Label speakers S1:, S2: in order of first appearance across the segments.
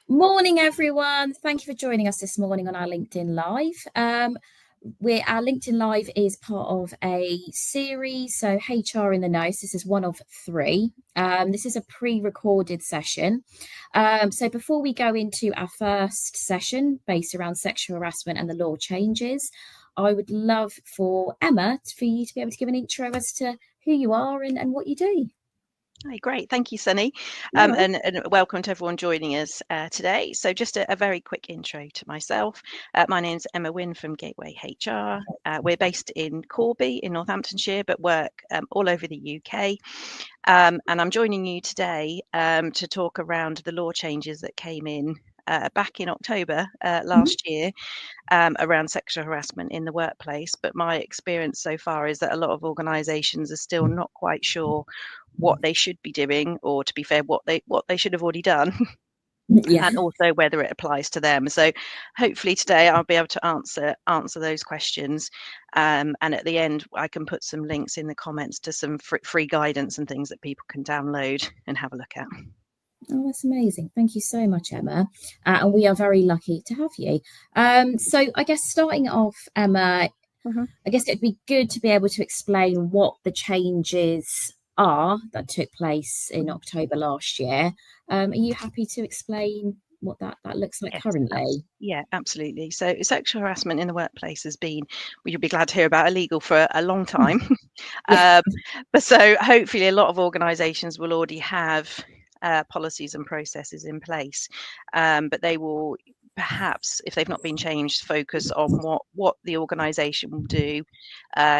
S1: Morning, everyone. Thank you for joining us this morning on our LinkedIn Live. Our LinkedIn Live is part of a series, so HR in the Know. This is one of three. This is a pre-recorded session. So before we go into our first session based around sexual harassment and the law changes, I would love for Emma, for you to be able to give an intro as to who you are and what you do.
S2: Hi, great. Thank you, Sunny. And welcome to everyone joining us today. So just a very quick intro to myself. My name's Emma Wynne from Gateway HR. We're based in Corby in Northamptonshire, but work all over the UK. And I'm joining you today to talk around the law changes that came in back in October last year around sexual harassment in the workplace. But my experience so far is that a lot of organisations are still not quite sure what they should be doing, or to be fair, what they should have already done.
S1: Yeah.
S2: And also whether it applies to them. So hopefully today I'll be able to answer those questions, and at the end I can put some links in the comments to some free guidance and things that people can download and have a look at.
S1: Oh, that's amazing. Thank you so much, Emma. And we are very lucky to have you. So I guess starting off, Emma, I guess it'd be good to be able to explain what the changes are that took place in October last year. Are you happy to explain what that looks like currently?
S2: Yeah, absolutely. So sexual harassment in the workplace has been, well, you'll be glad to hear about, illegal for a long time.
S1: Yeah.
S2: But so hopefully a lot of organisations will already have policies and processes in place, but they will perhaps, if they've not been changed, focus on what the organisation will do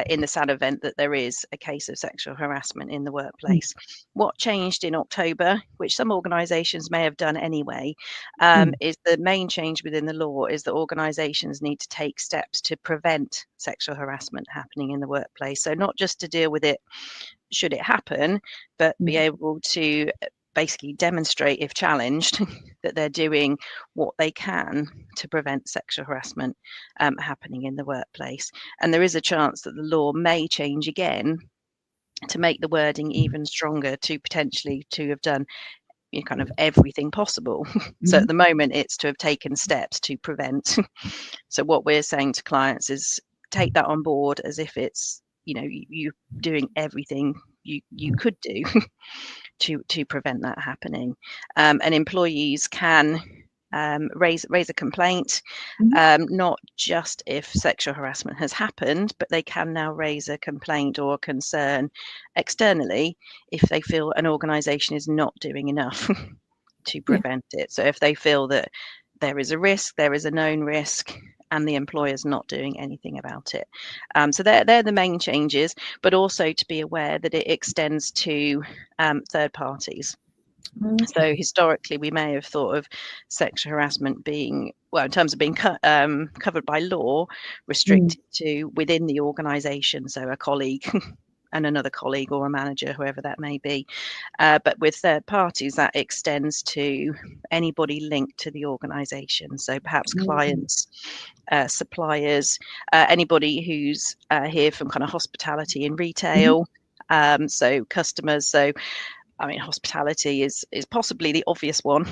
S2: in the sad event that there is a case of sexual harassment in the workplace. What changed in October, which some organisations may have done anyway, is the main change within the law is that organisations need to take steps to prevent sexual harassment happening in the workplace. So not just to deal with it should it happen, but be able to basically demonstrate, if challenged, that they're doing what they can to prevent sexual harassment happening in the workplace. And there is a chance that the law may change again to make the wording even stronger, to potentially to have done kind of everything possible. So at the moment it's to have taken steps to prevent. So what we're saying to clients is take that on board as if it's, you doing everything you could do to prevent that happening. And employees can raise a complaint, not just if sexual harassment has happened, but they can now raise a complaint or a concern externally if they feel an organisation is not doing enough to prevent it. So if they feel that there is a risk, there is a known risk, and the employer's not doing anything about it. So they're the main changes, but also to be aware that it extends to third parties. So historically, we may have thought of sexual harassment being, well, in terms of being covered by law, restricted to within the organisation, so a colleague and another colleague or a manager, whoever that may be. But with third parties, that extends to anybody linked to the organisation. So perhaps clients, suppliers, anybody who's here from kind of hospitality and retail, so customers. So I mean, hospitality is possibly the obvious one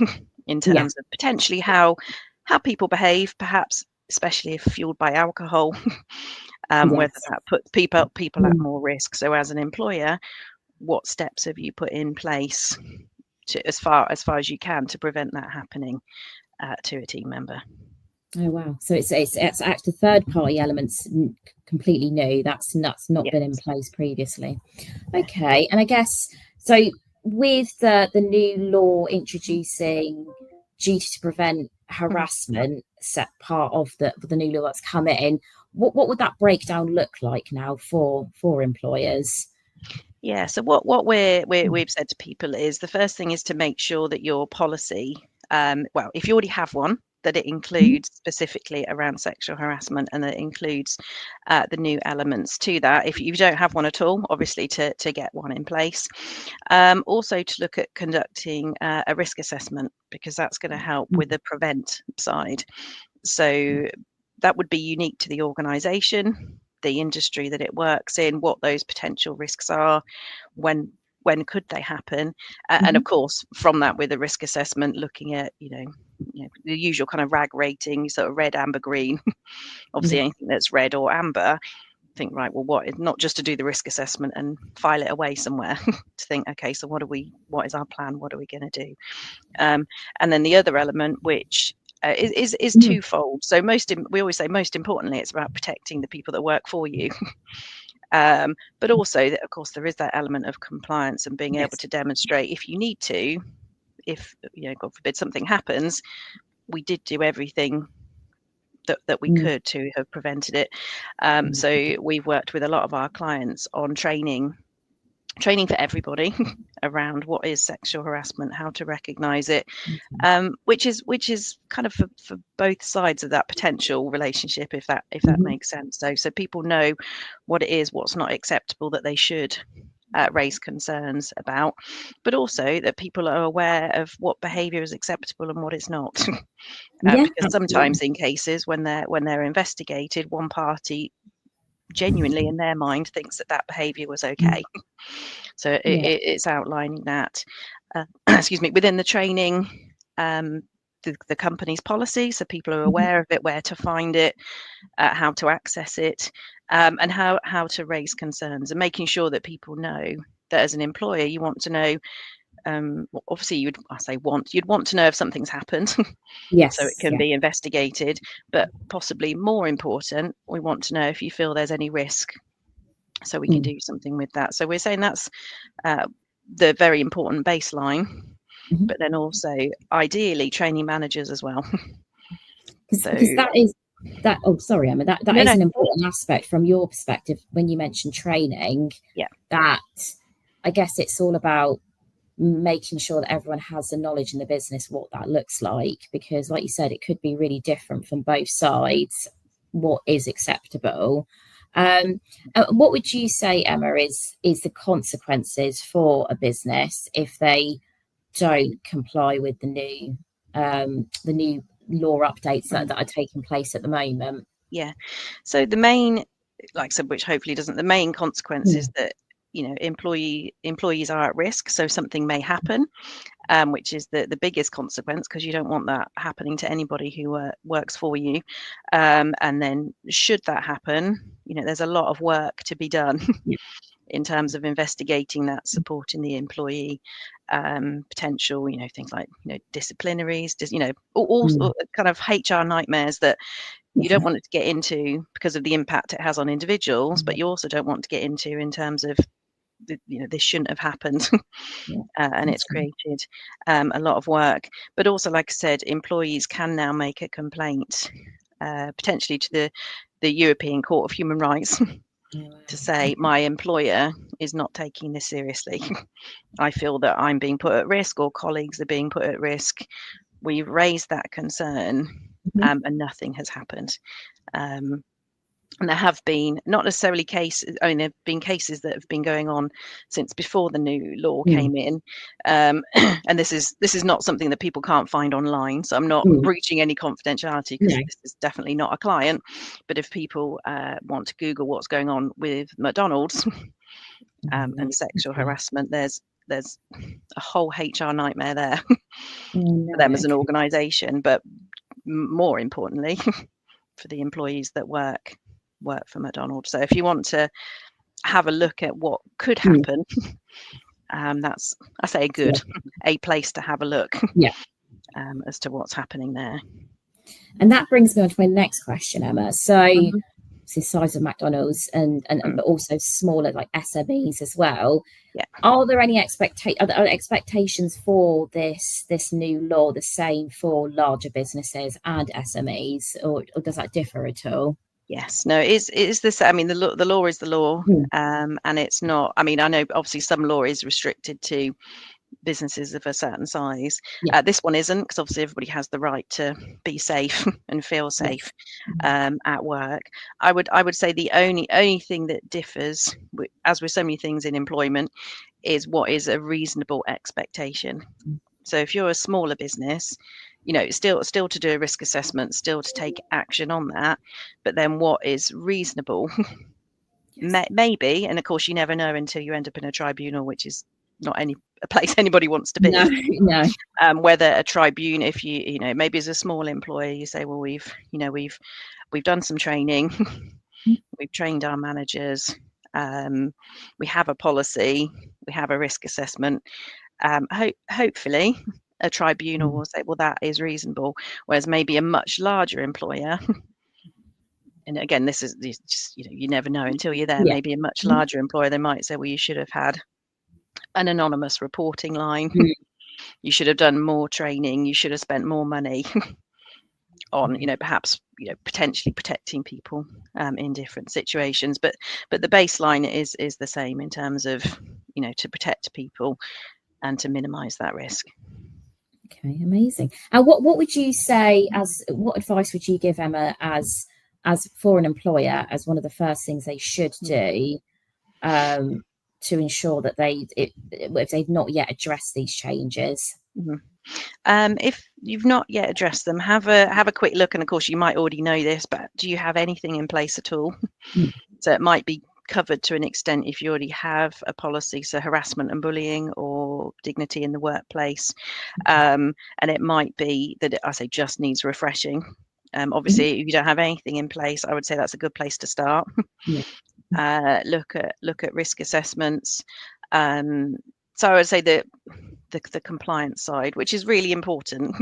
S2: in terms of potentially how people behave, perhaps especially if fueled by alcohol, whether that puts people at more risk. So as an employer, what steps have you put in place to, as far as you can, to prevent that happening to a team member?
S1: Oh wow! So it's actually third party elements completely new. That's not been in place previously. Okay, and I guess so with the new law introducing duty to prevent harassment, set part of the new law that's come in. What would that breakdown look like now for employers?
S2: Yeah, so what we've said to people is the first thing is to make sure that your policy, well, if you already have one, that it includes specifically around sexual harassment, and that it includes the new elements to that. If you don't have one at all, obviously to get one in place. Also to look at conducting a risk assessment, because that's going to help with the prevent side. So that would be unique to the organisation, the industry that it works in, what those potential risks are, when when could they happen, and of course from that, with a risk assessment, looking at the usual kind of RAG rating, sort of red, amber, green. Obviously anything that's red or amber, think, right, well, not just to do the risk assessment and file it away somewhere, to think, okay, so what is our plan, what are we going to do? And then the other element, which is twofold. So we always say, most importantly, it's about protecting the people that work for you. But also that, of course, there is that element of compliance and being able to demonstrate, if you need to, if God forbid something happens, we did do everything that we could to have prevented it. So we've worked with a lot of our clients on training for everybody around what is sexual harassment, how to recognize it, which is kind of for both sides of that potential relationship, if that makes sense. So people know what it is, what's not acceptable, that they should raise concerns about, but also that people are aware of what behavior is acceptable and what is not. Because sometimes in cases when they're investigated, one party genuinely in their mind thinks that behavior was okay. So it's outlining that excuse me, within the training, the company's policy, so people are aware of it, where to find it, how to access it, and how to raise concerns, and making sure that people know that as an employer you want to know, obviously you'd want to know if something's happened, so it can be investigated, but possibly more important, we want to know if you feel there's any risk, so we can do something with that. So we're saying that's the very important baseline, but then also ideally training managers as well.
S1: Because that oh, sorry, Emma, that is an important aspect from your perspective when you mentioned training. That I guess it's all about making sure that everyone has the knowledge in the business what that looks like, because like you said, it could be really different from both sides what is acceptable. What would you say, Emma, is the consequences for a business if they don't comply with the new law updates that are taking place at the moment?
S2: So the main, like I said, which hopefully doesn't, the main consequence is that employees are at risk, so something may happen, which is the biggest consequence, because you don't want that happening to anybody who works for you. And then should that happen, there's a lot of work to be done in terms of investigating that, supporting the employee, potential, things like disciplinaries, all kind of HR nightmares that you don't want it to get into because of the impact it has on individuals, but you also don't want to get into in terms of this shouldn't have happened. And it's created a lot of work. But also, like I said, employees can now make a complaint potentially to the European Court of Human Rights to say, my employer is not taking this seriously. I feel that I'm being put at risk, or colleagues are being put at risk. We've raised that concern, and nothing has happened. And there have been not necessarily cases, there have been cases that have been going on since before the new law came in. And this is not something that people can't find online. So I'm not breaching any confidentiality, because this is definitely not a client. But if people want to Google what's going on with McDonald's and sexual harassment, there's a whole HR nightmare there for them as an organisation, but more importantly, for the employees that work for McDonald's. So if you want to have a look at what could happen, that's, I say, a place to have a look as to what's happening there.
S1: And that brings me on to my next question, Emma. So the size of McDonald's and but also smaller, like SMEs as well. Are there any expectations for this new law the same for larger businesses and SMEs, or does that differ at all?
S2: Yes, no, it is this. I mean, the law is the law, and it's not. I mean, I know obviously some law is restricted to businesses of a certain size. This one isn't, because obviously everybody has the right to be safe and feel safe at work. I would say the only thing that differs, as with so many things in employment, is what is a reasonable expectation. So if you're a smaller business, still to do a risk assessment, still to take action on that, but then what is reasonable, maybe, and of course you never know until you end up in a tribunal, which is not a place anybody wants to be.
S1: No, no.
S2: Whether a tribunal, if you know, maybe as a small employer, you say, well, we've done some training, we've trained our managers, we have a policy, we have a risk assessment. Hopefully, a tribunal will say, well, that is reasonable. Whereas maybe a much larger employer, and again, this is just, you never know until you're there.
S1: Yeah.
S2: Maybe a much larger employer, they might say, well, you should have had an anonymous reporting line. You should have done more training. You should have spent more money on, perhaps, potentially protecting people in different situations. But the baseline is the same in terms of, to protect people and to minimise that risk.
S1: Okay, amazing. And what would you say, what advice would you give, Emma, as for an employer, as one of the first things they should do to ensure that if they've not yet addressed these changes?
S2: If you've not yet addressed them, have a quick look. And of course, you might already know this, but do you have anything in place at all? So it might be covered to an extent if you already have a policy, so harassment and bullying or dignity in the workplace. And it might be that I say just needs refreshing. Obviously, if you don't have anything in place, I would say that's a good place to start. Look at risk assessments. So I would say that the compliance side, which is really important,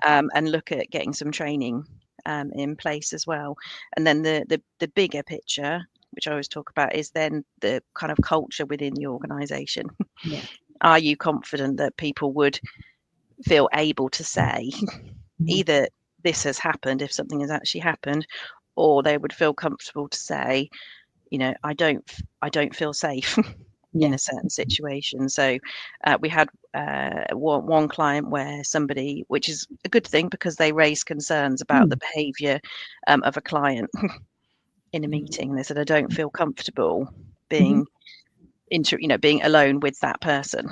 S2: and look at getting some training in place as well. And then the bigger picture, which I always talk about, is then the kind of culture within the organisation. Are you confident that people would feel able to say either this has happened, if something has actually happened, or they would feel comfortable to say, I don't feel safe in a certain situation. So we had one client where somebody, which is a good thing because they raised concerns about the behaviour of a client in a meeting. They said, I don't feel comfortable being being alone with that person.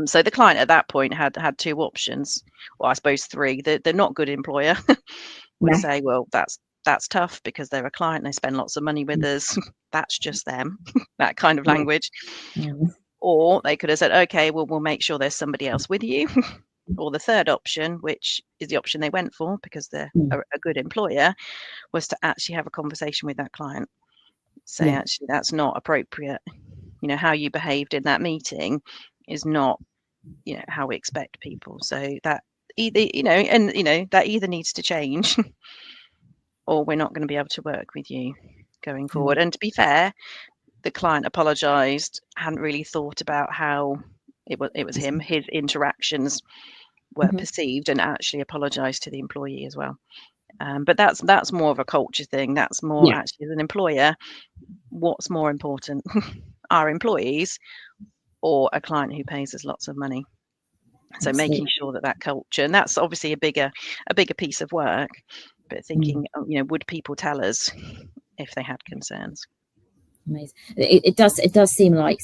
S2: So the client at that point had two options, well, I suppose three. The not good employer would say, well, that's tough because they're a client, they spend lots of money with us, that's just them, that kind of language. Or they could have said, okay, well, we'll make sure there's somebody else with you. Or the third option, which is the option they went for because they're a good employer, was to actually have a conversation with that client. Say, actually, that's not appropriate. How you behaved in that meeting is not, how we expect people. So that either, that either needs to change or we're not going to be able to work with you going forward. And to be fair, the client apologized, hadn't really thought about how it was his interactions were perceived, and actually apologized to the employee as well. But that's more of a culture thing. That's more actually, as an employer, what's more important, our employees or a client who pays us lots of money? So making sure that culture, and that's obviously a bigger piece of work, but thinking, would people tell us if they had concerns?
S1: Amazing. It does seem like,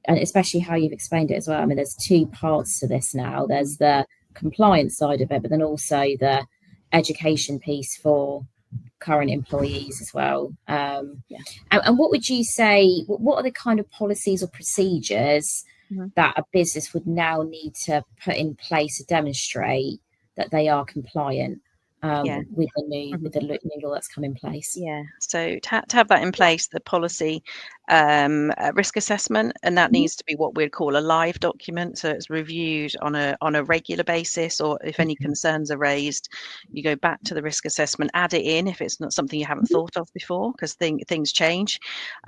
S1: and especially how you've explained it as well. I mean, there's two parts to this now. There's the compliance side of it, but then also the education piece for current employees as well. And what would you say, what are the kind of policies or procedures that a business would now need to put in place to demonstrate that they are compliant with the new law that's come in place?
S2: So to have that in place, the policy, risk assessment, and that needs to be what we'd call a live document. So it's reviewed on a regular basis, or if any concerns are raised, you go back to the risk assessment, add it in if it's not something you haven't thought of before, because things change,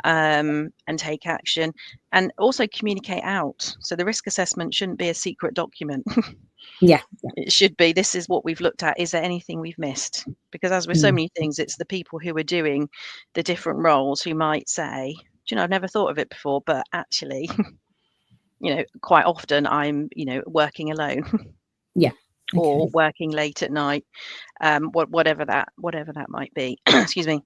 S2: and take action, and also communicate out. So the risk assessment shouldn't be a secret document. It should be, this is what we've looked at. Is there anything we've missed? Because as with so many things, it's the people who are doing the different roles who might say, do I've never thought of it before, but actually, quite often I'm, working alone. Or working late at night, whatever that might be. Excuse me.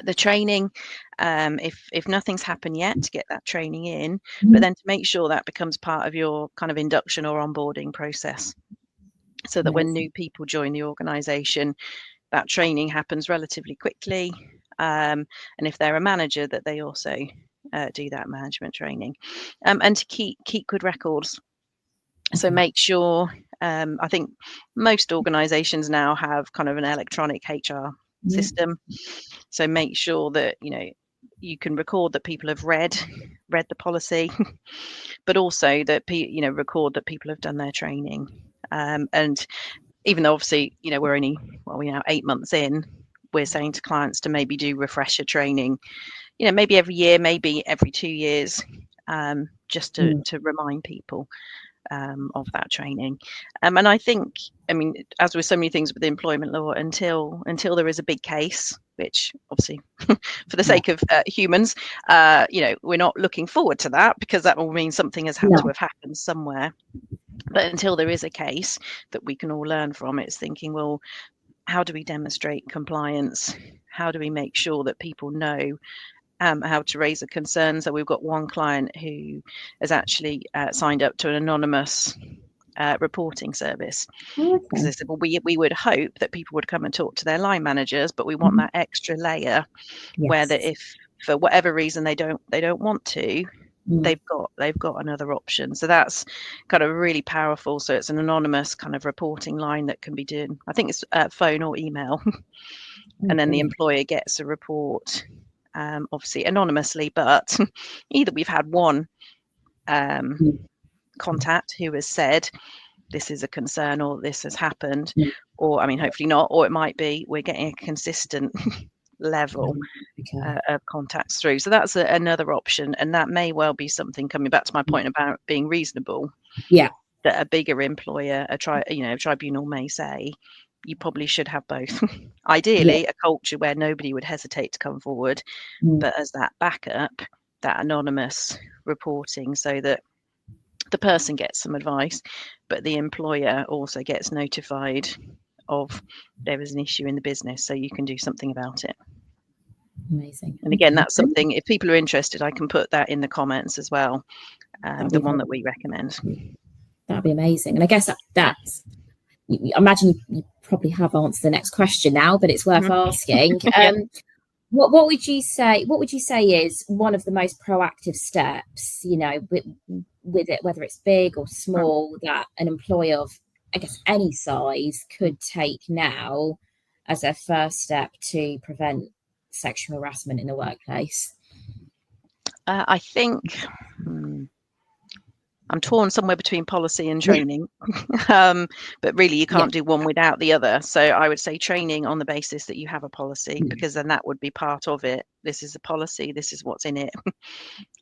S2: The training, if nothing's happened yet, to get that training in, but then to make sure that becomes part of your kind of induction or onboarding process, so that when new people join the organisation, that training happens relatively quickly, and if they're a manager, that they also do that management training, and to keep good records. So make sure, I think most organizations now have kind of an electronic HR system. So make sure that, you can record that people have read the policy, but also that, record that people have done their training. And even though obviously, we're only, we're now 8 months in, we're saying to clients to maybe do refresher training, maybe every year, maybe every 2 years, just to remind people of that training. And I think, as with so many things with employment law, until there is a big case, which obviously for the sake of humans, we're not looking forward to that, because that will mean something has had to have happened somewhere. But until there is a case that we can all learn from, it's thinking, well, how do we demonstrate compliance? How do we make sure that people know how to raise a concern? So we've got one client who has actually signed up to an anonymous reporting service, because they said, well, we would hope that people would come and talk to their line managers, but we want that extra layer where that if for whatever reason they don't want to, they've got another option. So that's kind of really powerful. So it's an anonymous kind of reporting line that can be done, I think it's phone or email, and then the employer gets a report, obviously anonymously, but either we've had one contact who has said this is a concern or this has happened, or hopefully not, or it might be we're getting a consistent level of contacts through. So that's another option, and that may well be something, coming back to my point about being reasonable, that a bigger employer, a tribunal may say you probably should have both. Ideally, a culture where nobody would hesitate to come forward, but as that backup, that anonymous reporting, so that the person gets some advice, but the employer also gets notified of there is an issue in the business, so you can do something about it.
S1: Amazing.
S2: And again, that's something, if people are interested, I can put that in the comments as well, the one that we recommend.
S1: That'd be amazing. And I guess that's, I imagine you probably have answered the next question now, but it's worth asking. What would you say is one of the most proactive steps, with it, whether it's big or small, that an employer of, I guess, any size could take now as their first step to prevent sexual harassment in the workplace?
S2: I think I'm torn somewhere between policy and training, but really you can't do one without the other. So I would say training on the basis that you have a policy, because then that would be part of it. This is a policy, this is what's in it,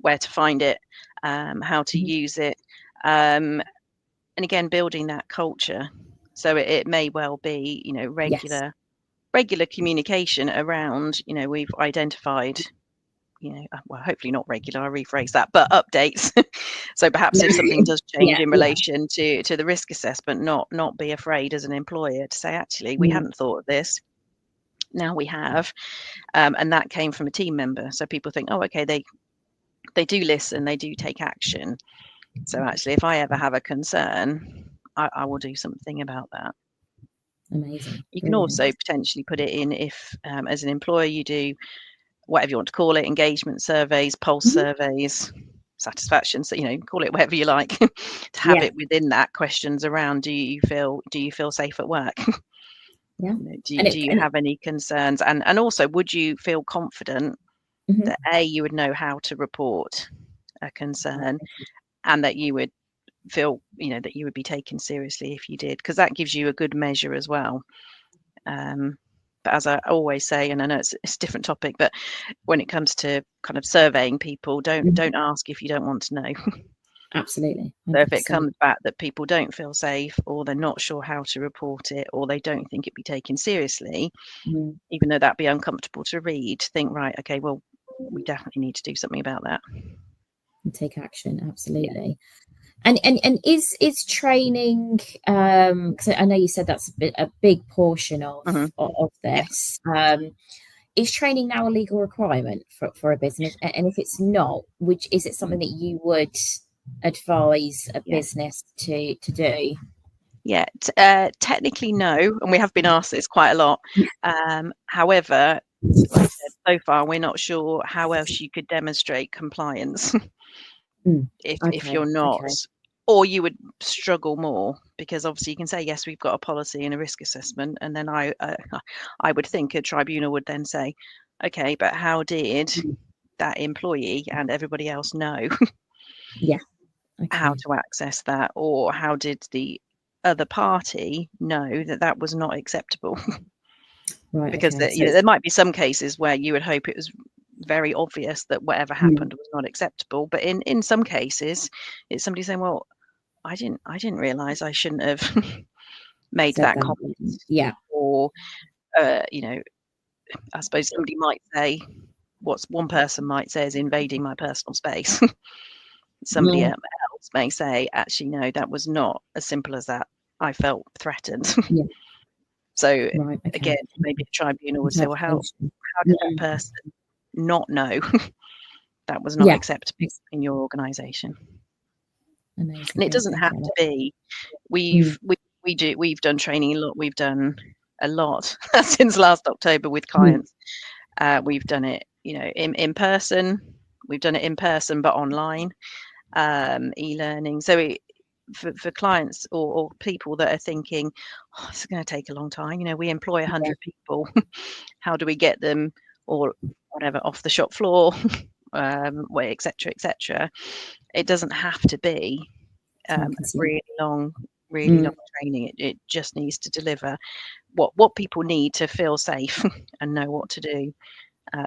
S2: where to find it, how to use it, and again, building that culture. So it may well be, regular communication around, we've identified, well, hopefully not regular, I rephrase that, but updates. So perhaps if something does change in relation to the risk assessment, not be afraid as an employer to say, actually, we hadn't thought of this. Now we have, and that came from a team member. So people think, oh, okay, they do listen, they do take action. So actually, if I ever have a concern, I will do something about that.
S1: Amazing.
S2: You can also potentially put it in if, as an employer, you do whatever you want to call it, engagement surveys, pulse surveys, satisfaction, so call it whatever you like, to have it within that, questions around do you feel safe at work? Do you have any concerns, and also, would you feel confident that you would know how to report a concern, and that you would feel that you would be taken seriously if you did, because that gives you a good measure as well. But as I always say, and I know it's a different topic, but when it comes to kind of surveying people, don't ask if you don't want to know.
S1: Absolutely. 100%.
S2: So if it comes back that people don't feel safe, or they're not sure how to report it, or they don't think it'd be taken seriously, even though that'd be uncomfortable to read, think, right, okay, well, we definitely need to do something about that.
S1: And take action. Absolutely. And is training, because I know you said that's a big portion of this, is training now a legal requirement for a business? And if it's not, is it something that you would advise a business to do?
S2: Yeah, technically no, and we have been asked this quite a lot. However, like I said, so far we're not sure how else you could demonstrate compliance if you're not, or you would struggle more, because obviously you can say, yes, we've got a policy and a risk assessment, and then I would think a tribunal would then say, okay, but how did that employee and everybody else know how to access that, or how did the other party know that that was not acceptable? Because there might be some cases where you would hope it was very obvious that whatever happened was not acceptable, but in some cases it's somebody saying, well, I didn't realize I shouldn't have made that comment. Or I suppose somebody might say, what one person might say is invading my personal space. Somebody else may say, actually, no, that was not as simple as that. I felt threatened. So again, maybe a tribunal would say, well, how did that person not know that was not acceptable in your organisation?
S1: Amazing.
S2: And it doesn't have to be. We've done training a lot. We've done a lot since last October with clients. We've done it, in person. We've done it in person, but online, e-learning. So for clients or people that are thinking, oh, it's going to take a long time. We employ 100 people. How do we get them, or whatever, off the shop floor, et cetera? It doesn't have to be really long training. It just needs to deliver what people need to feel safe and know what to do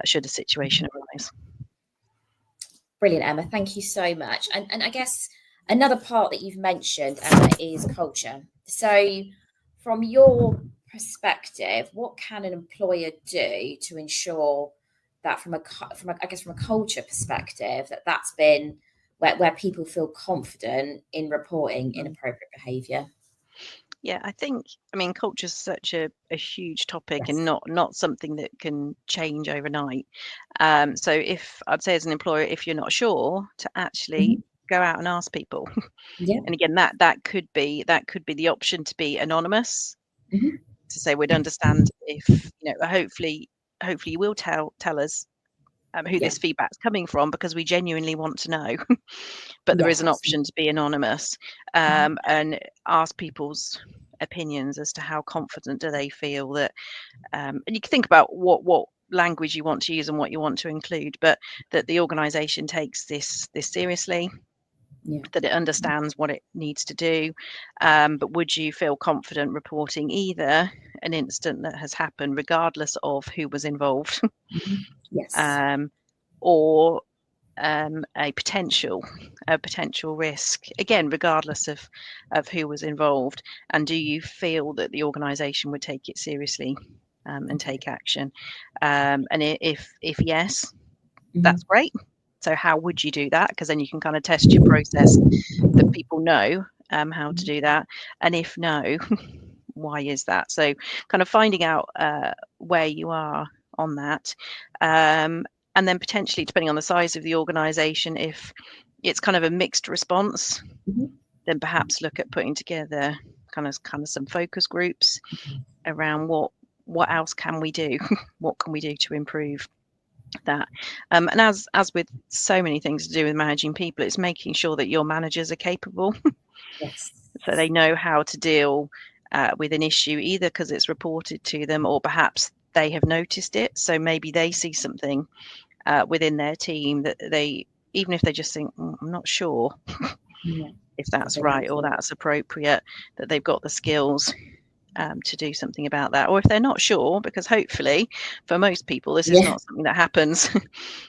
S2: should a situation arise.
S1: Brilliant, Emma. Thank you so much. And I guess another part that you've mentioned, Emma, is culture. So from your perspective, what can an employer do to ensure that from a culture perspective, that's been where people feel confident in reporting inappropriate behaviour?
S2: Yeah, culture is such a huge topic, and not something that can change overnight. So I'd say as an employer, if you're not sure, to actually go out and ask people. And again, that could be the option to be anonymous, to say we'd understand if, hopefully you will tell us who this feedback's coming from, because we genuinely want to know. But there is an option to be anonymous, and ask people's opinions as to how confident do they feel that, and you can think about what language you want to use and what you want to include, but that the organisation takes this seriously, that it understands what it needs to do. But would you feel confident reporting either an incident that has happened regardless of who was involved, or a potential risk, again regardless of who was involved? And do you feel that the organisation would take it seriously and take action? And if yes, that's great. So how would you do that? Because then you can kind of test your process that people know how to do that. And if no, why is that? So kind of finding out where you are on that. And then potentially, depending on the size of the organisation, if it's kind of a mixed response, then perhaps look at putting together kind of some focus groups around what else can we do? What can we do to improve that? And as with so many things to do with managing people, it's making sure that your managers are capable. So they know how to deal with an issue, either because it's reported to them, or perhaps they have noticed it. So maybe they see something within their team that they, even if they just think, I'm not sure if that's right or that's appropriate, that they've got the skills to do something about that. Or if they're not sure, because hopefully for most people this is not something that happens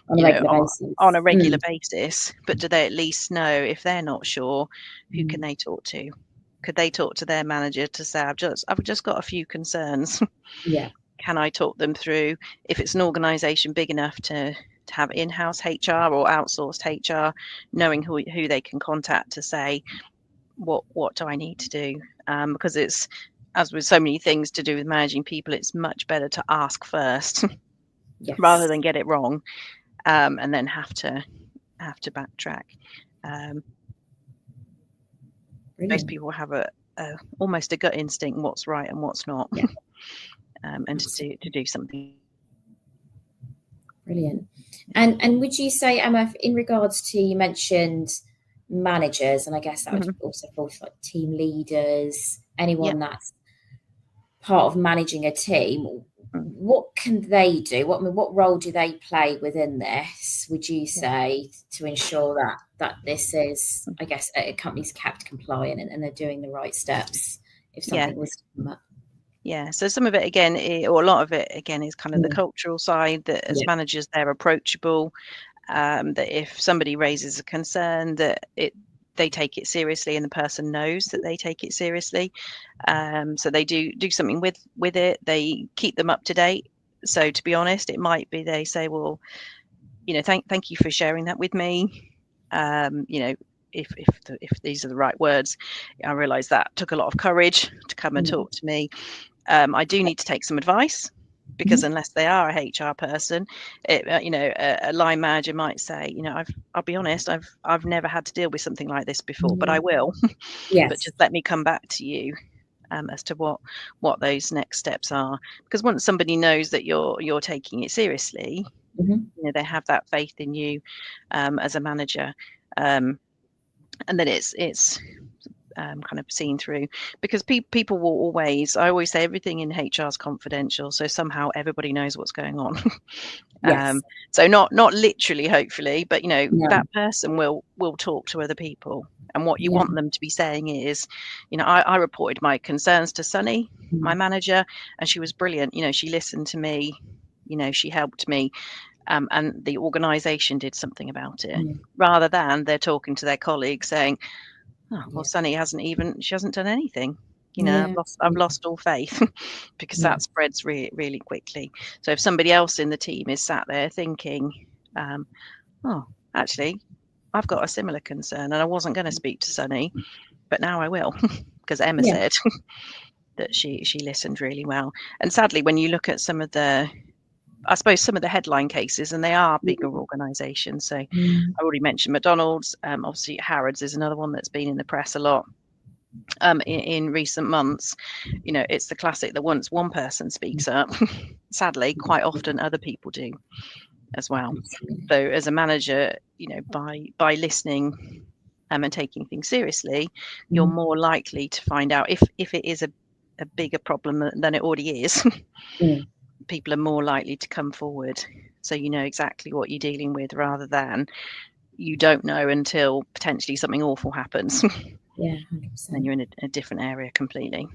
S2: on a regular basis, but do they at least know, if they're not sure, who can they talk to? Could they talk to their manager to say, I've just got a few concerns? Can I talk them through? If it's an organisation big enough to have in-house HR or outsourced HR, knowing who they can contact to say, what do I need to do? Because it's, as with so many things to do with managing people, it's much better to ask first rather than get it wrong, and then have to backtrack. Most people have almost a gut instinct what's right and what's not. And to do something.
S1: Brilliant. And would you say, Emma, in regards to, you mentioned managers, and I guess that would also fall to like team leaders, anyone that's part of managing a team, what can they do? What role do they play within this, would you say, to ensure that this is, I guess, a company's kept compliant and they're doing the right steps if something was to come up?
S2: Yeah, so some of it again, or a lot of it again, is kind of the cultural side, that as managers they're approachable, that if somebody raises a concern, that they take it seriously and the person knows that they take it seriously. So they do something with it. They keep them up to date. So to be honest, it might be they say, well, thank you for sharing that with me. If these are the right words, I realise that took a lot of courage to come and talk to me. I do need to take some advice, because unless they are a HR person, a line manager might say, I'll be honest, I've never had to deal with something like this before, but I will. But just let me come back to you as to what those next steps are. Because once somebody knows that you're taking it seriously, they have that faith in you as a manager, and then it's kind of seen through, because people will always, I always say everything in HR is confidential, so somehow everybody knows what's going on. So not literally, hopefully, but that person will talk to other people, and what you want them to be saying is, I reported my concerns to Sunny, my manager, and she was brilliant. She listened to me, she helped me, and the organization did something about it, rather than they're talking to their colleagues saying, oh, well, Sunny she hasn't done anything. I've lost all faith, because that spreads really, really quickly. So if somebody else in the team is sat there thinking, oh, actually, I've got a similar concern, and I wasn't going to speak to Sunny, but now I will, because Emma said that she listened really well. And sadly, when you look at some of the headline cases, and they are bigger organisations. So I already mentioned McDonald's. Obviously, Harrods is another one that's been in the press a lot in recent months. It's the classic that once one person speaks up, sadly, quite often other people do as well. So as a manager, by listening and taking things seriously, you're more likely to find out if it is a bigger problem than it already is. People are more likely to come forward, so you know exactly what you're dealing with, rather than you don't know until potentially something awful happens. 100%. And you're in a different area completely.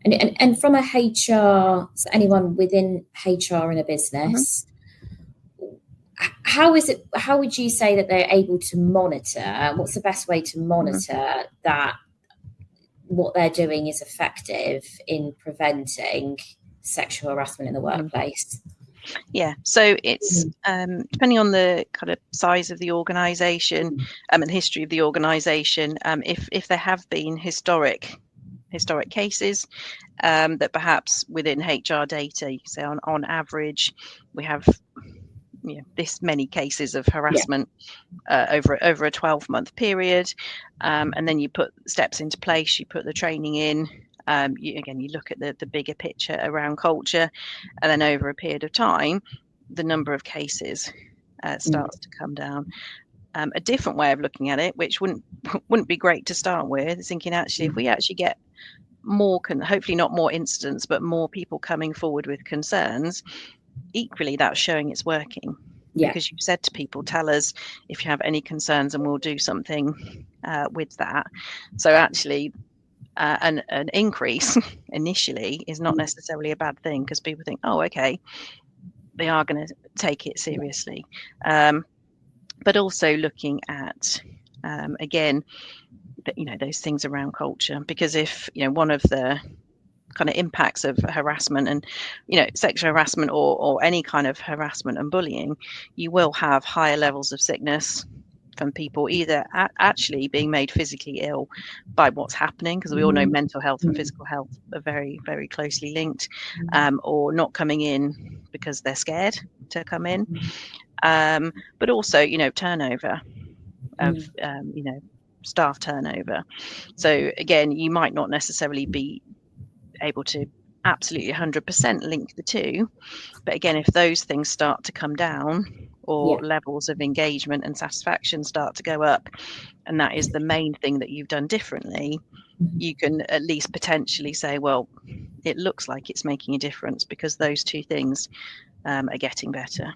S1: And from a HR, so anyone within HR in a business, how would you say that they're able to monitor? What's the best way to monitor that what they're doing is effective in preventing sexual harassment in the workplace?
S2: Yeah, so it's depending on the kind of size of the organisation and the history of the organisation. If there have been historic cases, that perhaps within HR data, you say on average we have this many cases of harassment over a 12-month period, and then you put steps into place, you put the training in. You look at the bigger picture around culture, and then over a period of time, the number of cases starts to come down. A different way of looking at it, which wouldn't be great to start with, is thinking actually if we actually get more, hopefully not more incidents, but more people coming forward with concerns, equally that's showing it's working. Because you've said to people, tell us if you have any concerns and we'll do something with that. So actually, an increase initially is not necessarily a bad thing, because people think, oh, okay, they are going to take it seriously. But also looking at, again, those things around culture, because if, one of the kind of impacts of harassment and, sexual harassment or any kind of harassment and bullying, you will have higher levels of sickness from people either actually being made physically ill by what's happening, because we all know mental health and physical health are very, very closely linked, or not coming in because they're scared to come in, but also turnover of staff turnover. So again, you might not necessarily be able to absolutely 100% link the two. But again, if those things start to come down, or levels of engagement and satisfaction start to go up, and that is the main thing that you've done differently, you can at least potentially say, well, it looks like it's making a difference because those two things are getting better.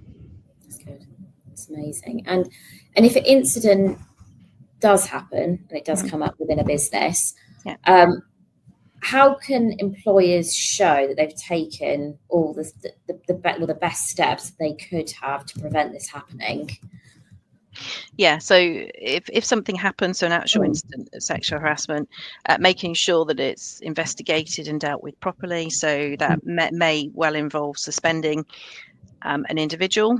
S1: That's good. That's amazing. And if an incident does happen and it does come up within a business, how can employers show that they've taken all the best steps they could have to prevent this happening?
S2: Yeah, so if something happens, so an actual incident of sexual harassment, making sure that it's investigated and dealt with properly. So that may well involve suspending an individual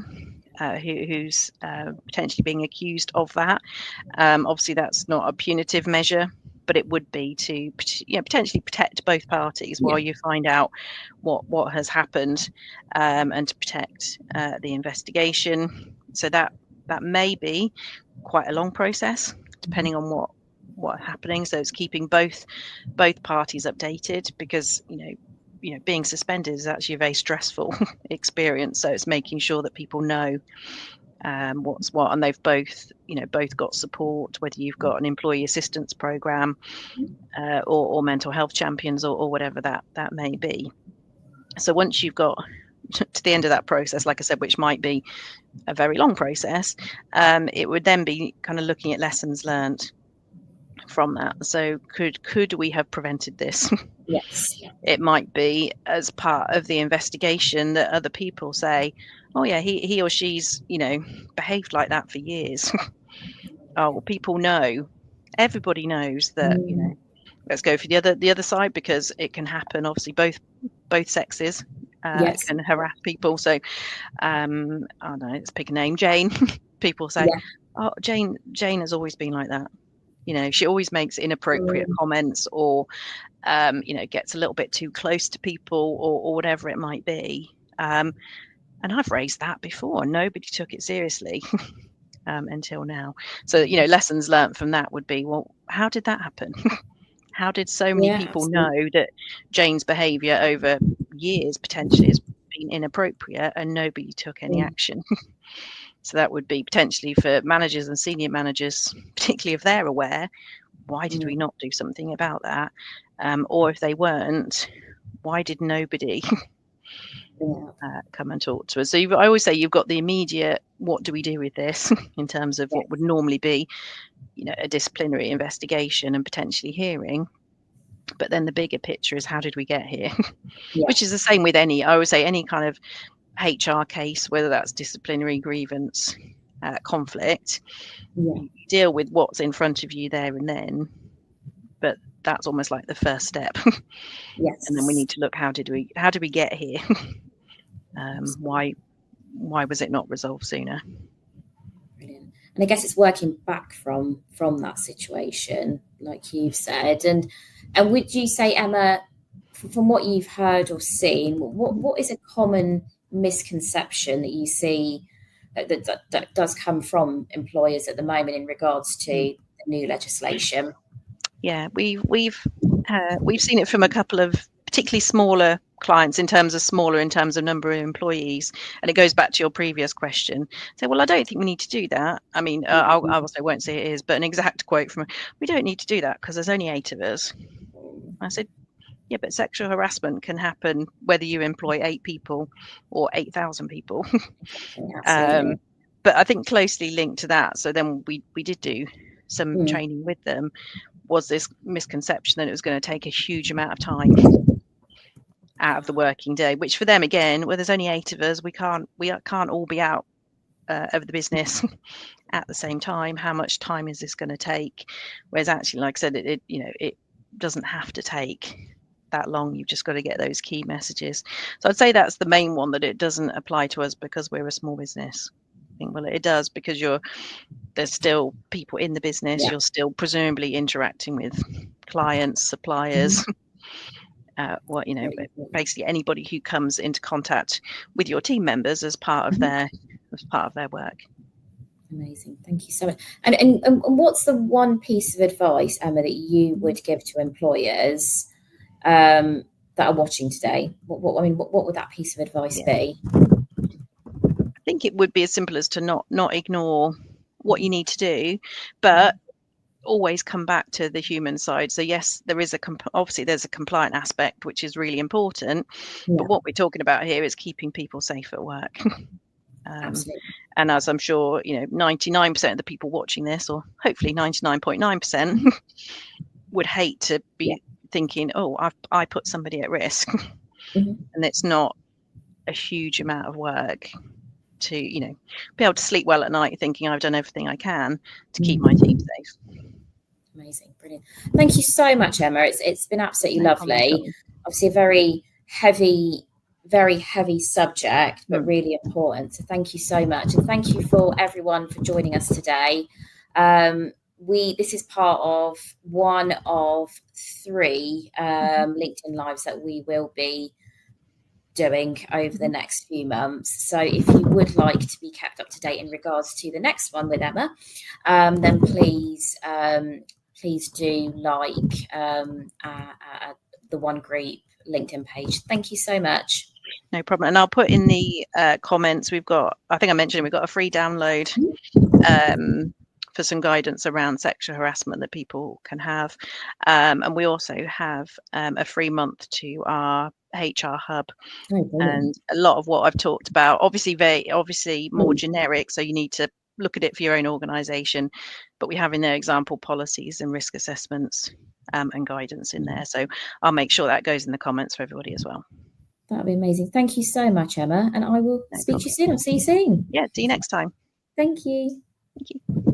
S2: who's potentially being accused of that. Obviously, that's not a punitive measure, but it would be to potentially protect both parties while you find out what has happened, and to protect the investigation. So that may be quite a long process, depending on what's happening. So it's keeping both parties updated, because being suspended is actually a very stressful experience. So it's making sure that people know what's what, and they've both got support, whether you've got an employee assistance program or mental health champions or whatever that may be. So once you've got to the end of that process, like I said, which might be a very long process, it would then be kind of looking at lessons learned from that. So could we have prevented this?
S1: Yes.
S2: It might be as part of the investigation that other people say, oh yeah, he or she's behaved like that for years. Oh, well, people know, everybody knows that let's go for the other side, because it can happen. Obviously both sexes can harass people. So I don't know, let's pick a name, Jane. People say, oh, Jane has always been like that. She always makes inappropriate comments, or gets a little bit too close to people, or whatever it might be. And I've raised that before, and nobody took it seriously until now. So lessons learned from that would be, well, how did that happen? How did so many people know that Jane's behaviour over years potentially has been inappropriate, and nobody took any action? So that would be potentially for managers and senior managers, particularly if they're aware, why did we not do something about that? Or if they weren't, why did nobody come and talk to us? So I always say you've got the immediate, what do we do with this, in terms of what would normally be a disciplinary investigation and potentially hearing. But then the bigger picture is, how did we get here? Which is the same with I always say, any kind of HR case, whether that's disciplinary, grievance, conflict, you deal with what's in front of you there and then, but that's almost like the first step. And then we need to look, how did we get here? Why was it not resolved sooner?
S1: Brilliant. And I guess it's working back from that situation, like you've said. And would you say, Emma, from what you've heard or seen, what is a common misconception that you see that does come from employers at the moment in regards to the new legislation?
S2: Yeah, we've seen it from a couple of particularly smaller clients, in terms of number of employees, and it goes back to your previous question. So, well, I don't think we need to do that. I mean, I won't say it is, but an exact quote from, we don't need to do that because there's only 8 of us. I said, yeah, but sexual harassment can happen whether you employ 8 people or 8,000 people. But I think closely linked to that, so then we did do some training with them, was this misconception that it was going to take a huge amount of time out of the working day, which for them, again, where there's only 8 of us, we can't all be out of the business at the same time. How much time is this going to take? Whereas actually, like I said, it doesn't have to take that long. You've just got to get those key messages. So I'd say that's the main one, that it doesn't apply to us because we're a small business. I think, well, it does, because there's still people in the business. You're still presumably interacting with clients, suppliers, basically anybody who comes into contact with your team members as part of their work.
S1: Amazing, thank you so much. And what's the one piece of advice, Emma, that you would give to employers that are watching today? What would that piece of advice be?
S2: I think it would be as simple as to not ignore what you need to do, but always come back to the human side. So yes, there is obviously there's a compliant aspect which is really important, but what we're talking about here is keeping people safe at work.
S1: Absolutely.
S2: And as I'm sure 99% of the people watching this, or hopefully 99.9%, would hate to be thinking, oh, I put somebody at risk. And it's not a huge amount of work to be able to sleep well at night thinking I've done everything I can to keep my team safe.
S1: Amazing, brilliant. Thank you so much, Emma. It's been absolutely lovely. Obviously a very heavy subject, but really important. So thank you so much, and thank you for everyone for joining us today. This is part of one of 3 LinkedIn Lives that we will be doing over the next few months. So if you would like to be kept up to date in regards to the next one with Emma, then please do like the One Group LinkedIn page. Thank you so much.
S2: No problem. And I'll put in the comments, I think I mentioned we've got a free download for some guidance around sexual harassment that people can have. And we also have a free month to our HR hub. And a lot of what I've talked about, obviously more generic, so you need to look at it for your own organisation, but we have in there example policies and risk assessments and guidance in there. So I'll make sure that goes in the comments for everybody as well.
S1: That'd be amazing. Thank you so much, Emma, and I will speak to you soon. I'll see you soon.
S2: Yeah, see you next time.
S1: Thank you.
S2: Thank you.